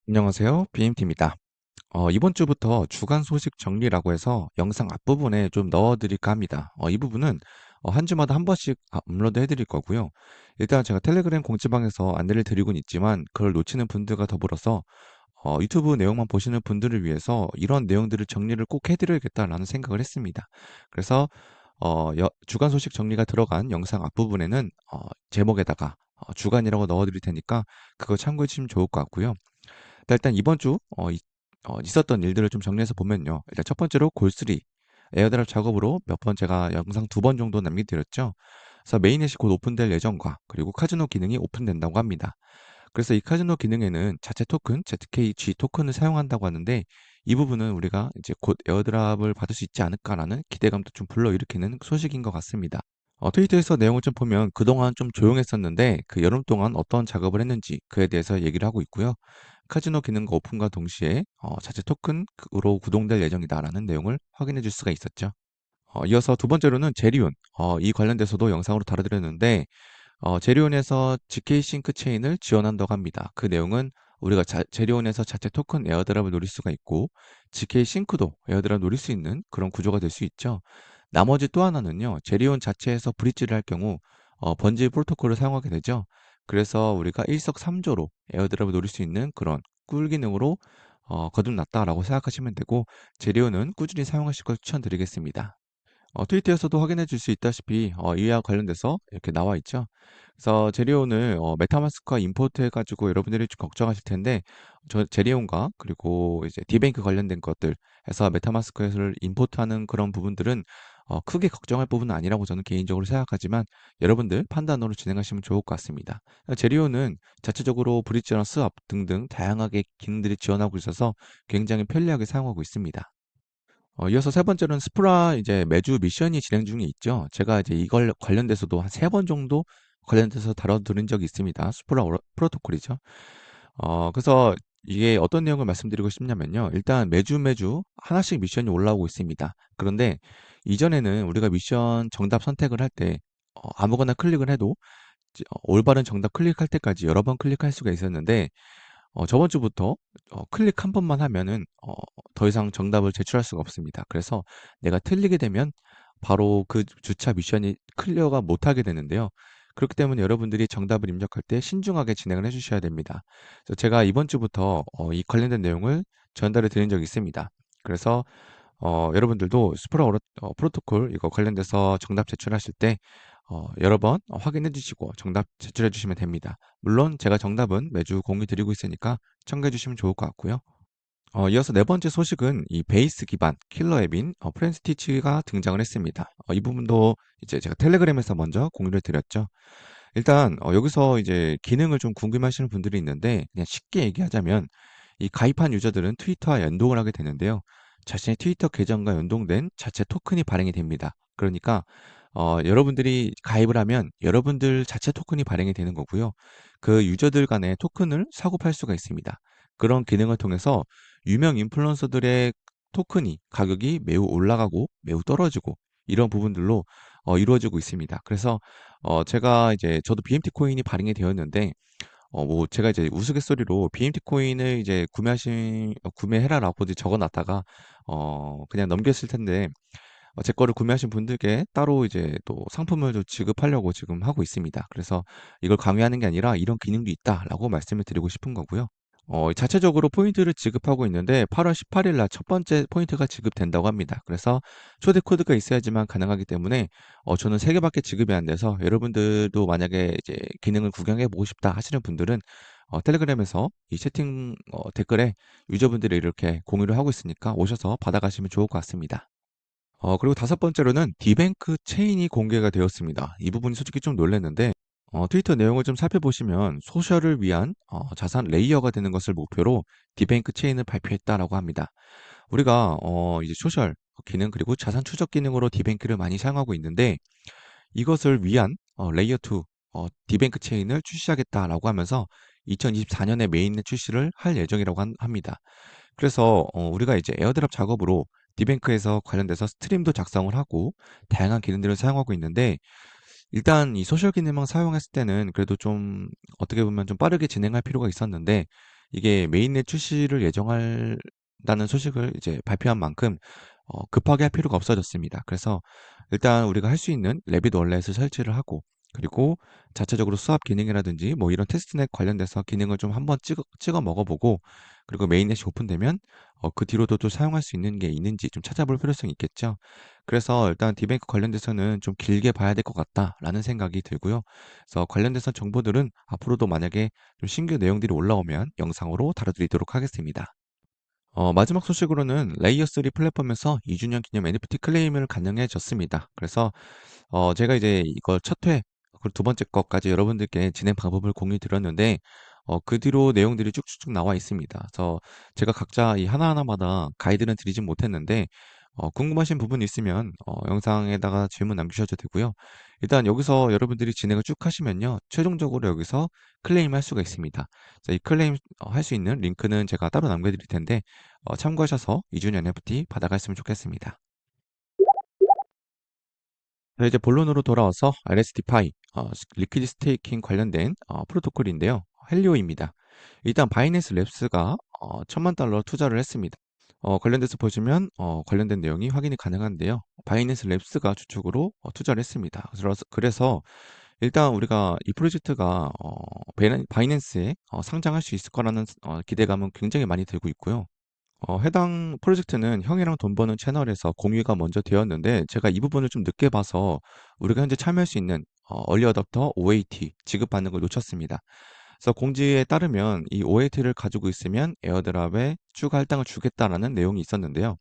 안녕하세요. BMT입니다. 이번 주부터 주간 소식 정리라고 해서 영상 앞부분에 좀 넣어드릴까 합니다. 이 부분은 한 주마다 한 번씩 업로드 해드릴 거고요. 일단 제가 텔레그램 공지방에서 안내를 드리곤 있지만 그걸 놓치는 분들과 더불어서 유튜브 내용만 보시는 분들을 위해서 이런 내용들을 정리를 꼭 해드려야겠다라는 생각을 했습니다. 그래서 주간 소식 정리가 들어간 영상 앞부분에는 제목에다가 주간이라고 넣어드릴 테니까 그거 참고해 주시면 좋을 것 같고요. 일단 이번 주 있었던 일들을 좀 정리해서 보면요. 일단 첫 번째로 골3 에어드랍 작업으로 몇 번 제가 영상 2번 정도 남겨드렸죠. 그래서 메인넷이 곧 오픈될 예정과 그리고 카지노 기능이 오픈된다고 합니다. 그래서 이 카지노 기능에는 자체 토큰, ZKG 토큰을 사용한다고 하는데 이 부분은 우리가 이제 곧 에어드랍을 받을 수 있지 않을까라는 기대감도 좀 불러일으키는 소식인 것 같습니다. 트위터에서 내용을 좀 보면 그동안 좀 조용했었는데 그 여름 동안 어떤 작업을 했는지 그에 대해서 얘기를 하고 있고요. 카지노 기능과 오픈과 동시에 자체 토큰으로 구동될 예정이다라는 내용을 확인해 줄 수가 있었죠. 이어서 두 번째로는 제리온. 이 관련돼서도 영상으로 다뤄드렸는데 제리온에서 GK 싱크 체인을 지원한다고 합니다. 그 내용은 우리가 제리온에서 자체 토큰 에어드랍을 노릴 수가 있고 GK 싱크도 에어드랍 노릴 수 있는 그런 구조가 될 수 있죠. 나머지 또 하나는요. 제리온 자체에서 브릿지를 할 경우 번지 프로토콜을 사용하게 되죠. 그래서 우리가 일석삼조로 에어드랍을 노릴 수 있는 그런 꿀 기능으로 거듭났다라고 생각하시면 되고 제리온은 꾸준히 사용하실 걸 추천드리겠습니다. 트위터에서도 확인해 줄 수 있다시피 이와 관련돼서 이렇게 나와 있죠. 그래서 제리온을 메타마스크와 임포트 해가지고 여러분들이 좀 걱정하실 텐데 제리온과 그리고 이제 디뱅크 관련된 것들 해서 메타마스크를 임포트하는 그런 부분들은 크게 걱정할 부분은 아니라고 저는 개인적으로 생각하지만 여러분들 판단으로 진행하시면 좋을 것 같습니다. 제리온은 자체적으로 브릿지나 스왑 등등 다양하게 기능들이 지원하고 있어서 굉장히 편리하게 사용하고 있습니다. 이어서 세 번째로는 스프라 이제 매주 미션이 진행 중에 있죠. 제가 이제 이걸 관련돼서도 한 3번 정도 관련돼서 다뤄드린 적이 있습니다. 스프라 프로토콜이죠. 그래서 이게 어떤 내용을 말씀드리고 싶냐면요. 일단 매주 하나씩 미션이 올라오고 있습니다. 그런데 이전에는 우리가 미션 정답 선택을 할 때 아무거나 클릭을 해도 올바른 정답 클릭할 때까지 여러 번 클릭할 수가 있었는데 저번 주부터 클릭 한 번만 하면은 더 이상 정답을 제출할 수가 없습니다. 그래서 내가 틀리게 되면 바로 그 주차 미션이 클리어가 못하게 되는데요. 그렇기 때문에 여러분들이 정답을 입력할 때 신중하게 진행을 해주셔야 됩니다. 그래서 제가 이번 주부터 이 관련된 내용을 전달해 드린 적이 있습니다. 그래서 여러분들도 프로토콜 이거 관련돼서 정답 제출하실 때 여러 번 확인해 주시고 정답 제출해 주시면 됩니다. 물론 제가 정답은 매주 공유 드리고 있으니까 참고해 주시면 좋을 것 같고요. 이어서 네 번째 소식은 이 베이스 기반 킬러 앱인 프렌스티치가 등장을 했습니다. 이 부분도 이제 제가 텔레그램에서 먼저 공유를 드렸죠. 일단 여기서 이제 기능을 좀 궁금해하시는 분들이 있는데 그냥 쉽게 얘기하자면 이 가입한 유저들은 트위터와 연동을 하게 되는데요. 자신의 트위터 계정과 연동된 자체 토큰이 발행이 됩니다. 그러니까 여러분들이 가입을 하면 여러분들 자체 토큰이 발행이 되는 거고요. 그 유저들 간의 토큰을 사고 팔 수가 있습니다. 그런 기능을 통해서 유명 인플루언서들의 토큰이 가격이 매우 올라가고 매우 떨어지고 이런 부분들로 이루어지고 있습니다. 그래서 제가 이제 저도 BMT 코인이 발행이 되었는데 뭐 제가 이제 우스갯소리로 BMT 코인을 이제 구매해라라고 이제 적어 놨다가 그냥 넘겼을 텐데 제 거를 구매하신 분들께 따로 이제 또 상품을 좀 지급하려고 지금 하고 있습니다. 그래서 이걸 강요하는 게 아니라 이런 기능도 있다라고 말씀을 드리고 싶은 거고요. 자체적으로 포인트를 지급하고 있는데 8월 18일 날 첫 번째 포인트가 지급된다고 합니다. 그래서 초대 코드가 있어야지만 가능하기 때문에 저는 3 개밖에 지급이 안 돼서 여러분들도 만약에 이제 기능을 구경해 보고 싶다 하시는 분들은 텔레그램에서 이 채팅 댓글에 유저분들이 이렇게 공유를 하고 있으니까 오셔서 받아가시면 좋을 것 같습니다. 그리고 다섯 번째로는 디뱅크 체인이 공개가 되었습니다. 이 부분이 솔직히 좀 놀랐는데 트위터 내용을 좀 살펴보시면 소셜을 위한 자산 레이어가 되는 것을 목표로 디뱅크 체인을 발표했다라고 합니다. 우리가 이제 소셜 기능 그리고 자산 추적 기능으로 디뱅크를 많이 사용하고 있는데 이것을 위한 레이어 2 디뱅크 체인을 출시하겠다라고 하면서 2024년에 메인넷 출시를 할 예정이라고 합니다. 그래서 우리가 이제 에어드랍 작업으로 디뱅크에서 관련돼서 스트림도 작성을 하고 다양한 기능들을 사용하고 있는데 일단 이 소셜 기능만 사용했을 때는 그래도 좀 어떻게 보면 좀 빠르게 진행할 필요가 있었는데 이게 메인넷 출시를 예정한다는 소식을 이제 발표한 만큼 급하게 할 필요가 없어졌습니다. 그래서 일단 우리가 할 수 있는 레빗 월렛을 설치를 하고, 그리고 자체적으로 수압 기능이라든지 뭐 이런 테스트넷 관련돼서 기능을 좀 한번 찍어 먹어보고, 그리고 메인넷이 오픈되면 그 뒤로도 또 사용할 수 있는 게 있는지 좀 찾아볼 필요성이 있겠죠. 그래서 일단 디뱅크 관련돼서는 좀 길게 봐야 될 것 같다라는 생각이 들고요. 그래서 관련돼서 정보들은 앞으로도 만약에 좀 신규 내용들이 올라오면 영상으로 다뤄드리도록 하겠습니다. 마지막 소식으로는 레이어 3 플랫폼에서 2주년 기념 NFT 클레임을 가능해졌습니다. 그래서 제가 이제 이걸 첫 회, 그리고 두 번째 것까지 여러분들께 진행 방법을 공유 드렸는데, 그 뒤로 내용들이 쭉쭉쭉 나와 있습니다. 그래서 제가 각자 이 하나하나마다 가이드는 드리진 못했는데, 궁금하신 부분 있으면 영상에다가 질문 남기셔도 되고요. 일단 여기서 여러분들이 진행을 쭉 하시면요, 최종적으로 여기서 클레임 할 수가 있습니다. 그래서 이 클레임 할 수 있는 링크는 제가 따로 남겨드릴 텐데, 참고하셔서 2주년 NFT 받아갔으면 좋겠습니다. 자, 이제 본론으로 돌아와서 LSD 파이, 리퀴드 스테이킹 관련된 프로토콜인데요. 헬리오입니다. 일단 바이낸스 랩스가 1,000만 달러 투자를 했습니다. 관련돼서 보시면 관련된 내용이 확인이 가능한데요. 바이낸스 랩스가 주축으로 투자를 했습니다. 그래서 일단 우리가 이 프로젝트가 바이낸스에 상장할 수 있을 거라는 기대감은 굉장히 많이 들고 있고요. 해당 프로젝트는 형이랑 돈 버는 채널에서 공유가 먼저 되었는데, 제가 이 부분을 좀 늦게 봐서 우리가 현재 참여할 수 있는 얼리 어답터 OAT 지급받는 걸 놓쳤습니다. 그래서 공지에 따르면 이 OAT를 가지고 있으면 에어드랍에 추가 할당을 주겠다라는 내용이 있었는데요.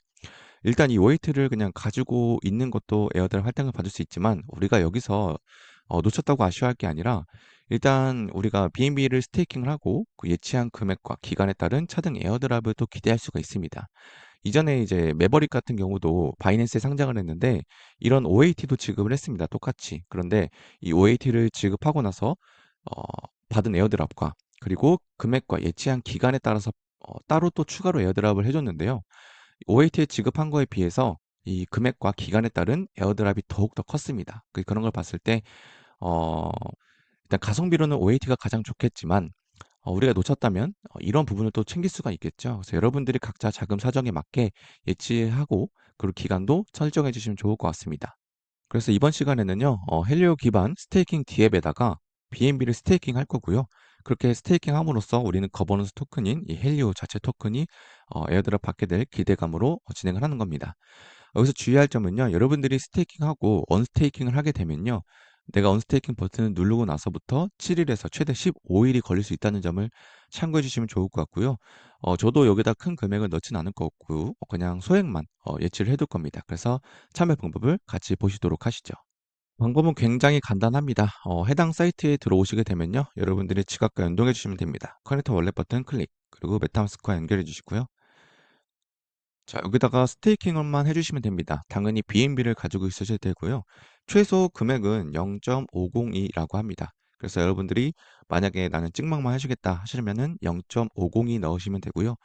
일단 이 OAT를 그냥 가지고 있는 것도 에어드랍 할당을 받을 수 있지만, 우리가 여기서 놓쳤다고 아쉬워할 게 아니라, 일단 우리가 BNB를 스테이킹을 하고 그 예치한 금액과 기간에 따른 차등 에어드랍을 또 기대할 수가 있습니다. 이전에 이제 매버릭 같은 경우도 바이낸스에 상장을 했는데 이런 OAT도 지급을 했습니다. 똑같이. 그런데 이 OAT를 지급하고 나서 어, 받은 에어드랍과 그리고 금액과 예치한 기간에 따라서 따로 또 추가로 에어드랍을 해줬는데요. OAT에 지급한 거에 비해서 이 금액과 기간에 따른 에어드랍이 더욱더 컸습니다. 그런 걸 봤을 때 어, 일단 가성비로는 OAT가 가장 좋겠지만, 우리가 놓쳤다면 이런 부분을 또 챙길 수가 있겠죠. 그래서 여러분들이 각자 자금 사정에 맞게 예치하고 그리고 기간도 설정해 주시면 좋을 것 같습니다. 그래서 이번 시간에는요, 헬리오 기반 스테이킹 디앱에다가 BNB를 스테이킹 할 거고요. 그렇게 스테이킹 함으로써 우리는 거버넌스 토큰인 이 헬리오 자체 토큰이 에어드랍 받게 될 기대감으로 진행을 하는 겁니다. 여기서 주의할 점은요, 여러분들이 스테이킹하고 언스테이킹을 하게 되면요, 내가 언스테이킹 버튼을 누르고 나서부터 7일에서 최대 15일이 걸릴 수 있다는 점을 참고해 주시면 좋을 것 같고요. 저도 여기다 큰 금액을 넣지는 않을 것 같고, 그냥 소액만 예치를 해둘 겁니다. 그래서 참여 방법을 같이 보시도록 하시죠. 방법은 굉장히 간단합니다. 해당 사이트에 들어오시게 되면요, 여러분들이 지갑과 연동해 주시면 됩니다. 커넥터 월렛 버튼 클릭, 그리고 메타마스크와 연결해 주시고요. 자, 여기다가 스테이킹만 해주시면 됩니다. 당연히 BNB를 가지고 있으셔야 되고요. 최소 금액은 0.502라고 합니다. 그래서 여러분들이 만약에 나는 찍먹만 해주겠다 하시면은 0.502 넣으시면 되고요.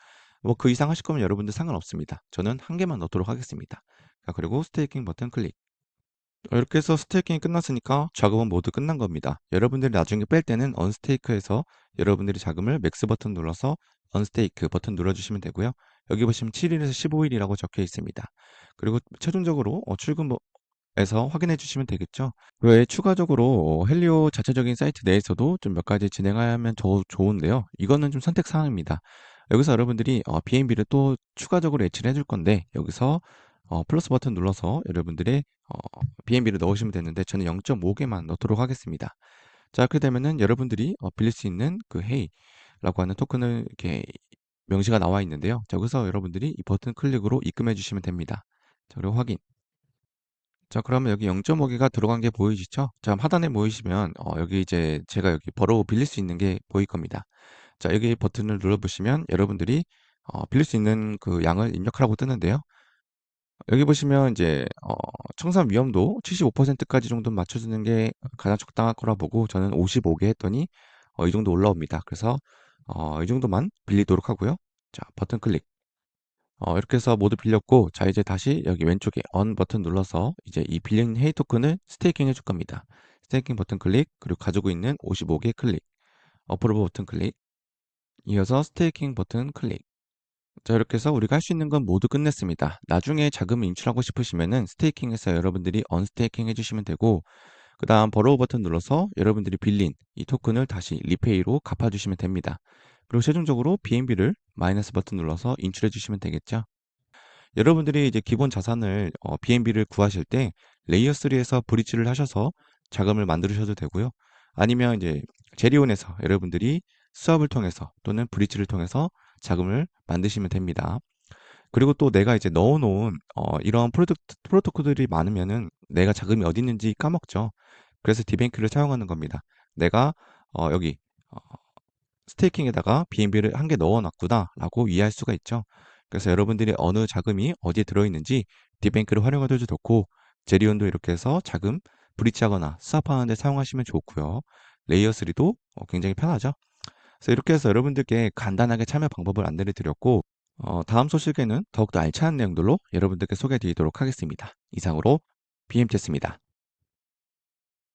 뭐 그 이상 하실 거면 여러분들 상관없습니다. 저는 한 개만 넣도록 하겠습니다. 자, 그리고 스테이킹 버튼 클릭. 이렇게 해서 스테이킹이 끝났으니까 작업은 모두 끝난 겁니다. 여러분들이 나중에 뺄 때는 언스테이크에서 여러분들이 자금을 맥스 버튼 눌러서 언스테이크 버튼 눌러주시면 되고요. 여기 보시면 7일에서 15일이라고 적혀 있습니다. 그리고 최종적으로 출금에서 확인해 주시면 되겠죠. 그 외에 추가적으로 헬리오 자체적인 사이트 내에서도 좀 몇 가지 진행하면 좋은데요. 이거는 좀 선택 사항입니다. 여기서 여러분들이 BNB를 또 추가적으로 예치를 해줄 건데, 여기서 플러스 버튼 눌러서 여러분들의 BNB를 넣으시면 되는데, 저는 0.5개만 넣도록 하겠습니다. 자, 그렇게 되면은 여러분들이 빌릴 수 있는 그 헤이라고 하는 토큰을 이렇게 명시가 나와 있는데요. 자, 여기서 여러분들이 이 버튼 클릭으로 입금해 주시면 됩니다. 자, 그리고 확인. 자, 그러면 여기 0.5개가 들어간 게 보이시죠? 자, 하단에 보이시면 여기 이제 제가 여기 버로 빌릴 수 있는 게 보일 겁니다. 자, 여기 버튼을 눌러보시면 여러분들이 빌릴 수 있는 그 양을 입력하라고 뜨는데요. 여기 보시면 이제 청산 위험도 75%까지 정도 맞춰주는 게 가장 적당할 거라 보고, 저는 55개 했더니 이 정도 올라옵니다. 그래서 이 정도만 빌리도록 하고요. 자, 버튼 클릭. 이렇게 해서 모두 빌렸고, 자, 이제 다시 여기 왼쪽에 on 버튼 눌러서 이제 이 빌린 헤이 토큰을 스테이킹 해줄 겁니다. 스테이킹 버튼 클릭, 그리고 가지고 있는 55개 클릭, 어프로브 버튼 클릭. 이어서 스테이킹 버튼 클릭. 자, 이렇게 해서 우리가 할 수 있는 건 모두 끝냈습니다. 나중에 자금을 인출하고 싶으시면은 스테이킹에서 여러분들이 언스테이킹 해주시면 되고, 그 다음 버로우 버튼 눌러서 여러분들이 빌린 이 토큰을 다시 리페이로 갚아주시면 됩니다. 그리고 최종적으로 BNB를 마이너스 버튼 눌러서 인출해 주시면 되겠죠. 여러분들이 이제 기본 자산을 BNB를 구하실 때 레이어 3에서 브릿지를 하셔서 자금을 만드셔도 되고요. 아니면 이제 제리온에서 여러분들이 수합을 통해서 또는 브릿지를 통해서 자금을 만드시면 됩니다. 그리고 또 내가 이제 넣어놓은 이런 프로토콜들이 많으면은 내가 자금이 어디 있는지 까먹죠. 그래서 디뱅크를 사용하는 겁니다. 내가 여기 어, 스테이킹에다가 BNB를 한 개 넣어놨구나라고 이해할 수가 있죠. 그래서 여러분들이 어느 자금이 어디에 들어있는지 디뱅크를 활용해도 좋고, 제리온도 이렇게 해서 자금 브릿지하거나 스왑하는 데 사용하시면 좋고요. 레이어 3도 굉장히 편하죠. 그래서 이렇게 해서 여러분들께 간단하게 참여 방법을 안내를 드렸고, 다음 소식에는 더욱더 알찬 내용들로 여러분들께 소개해 드리도록 하겠습니다. 이상으로 BMT였습니다.